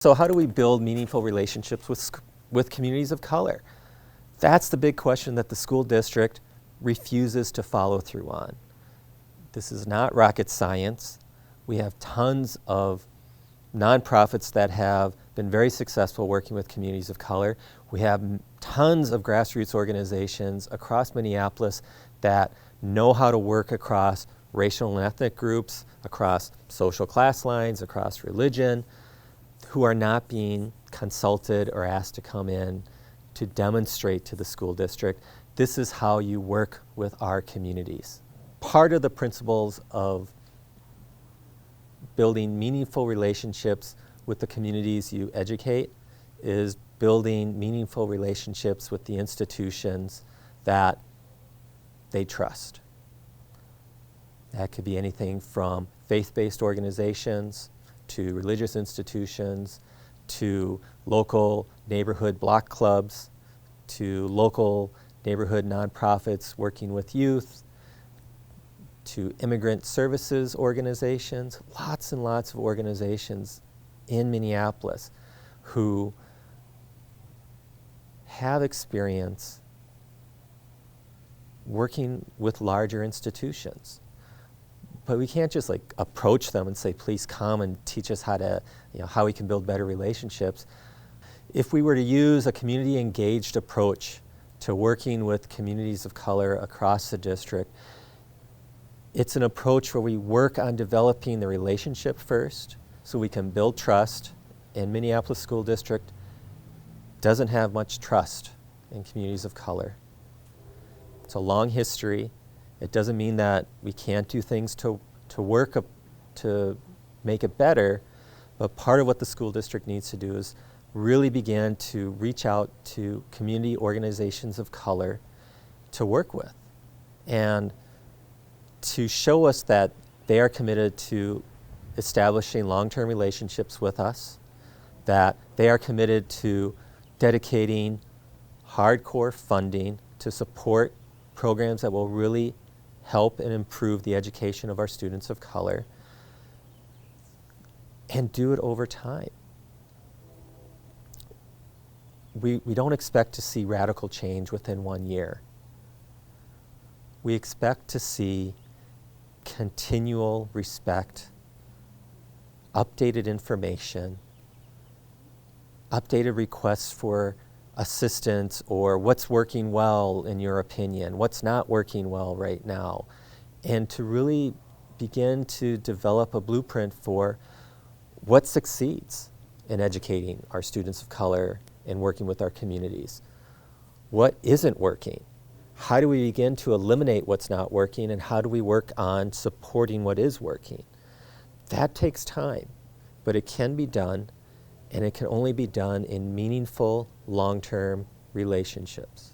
So how do we build meaningful relationships with communities of color? That's the big question that the school district refuses to follow through on. This is not rocket science. We have tons of nonprofits that have been very successful working with communities of color. We have tons of grassroots organizations across Minneapolis that know how to work across racial and ethnic groups, across social class lines, across religion, who are not being consulted or asked to come in to demonstrate to the school district, this is how you work with our communities. Part of the principles of building meaningful relationships with the communities you educate is building meaningful relationships with the institutions that they trust. That could be anything from faith-based organizations to religious institutions, to local neighborhood block clubs, to local neighborhood nonprofits working with youth, to immigrant services organizations, lots and lots of organizations in Minneapolis who have experience working with larger institutions. But we can't just like approach them and say, please come and teach us how to, how we can build better relationships. If we were to use a community engaged approach to working with communities of color across the district, it's an approach where we work on developing the relationship first so we can build trust. And Minneapolis School District doesn't have much trust in communities of color. It's a long history. It doesn't mean that we can't do things to work to make it better, but part of what the school district needs to do is really begin to reach out to community organizations of color to work with and to show us that they are committed to establishing long-term relationships with us, that they are committed to dedicating hardcore funding to support programs that will really help and improve the education of our students of color, and do it over time. We don't expect to see radical change within 1 year. We expect to see continual respect, updated information, updated requests for assistance, or what's working well in your opinion, what's not working well right now, and to really begin to develop a blueprint for what succeeds in educating our students of color and working with our communities. What isn't working? How do we begin to eliminate what's not working, and how do we work on supporting what is working? That takes time, but it can be done. And it can only be done in meaningful, long-term relationships.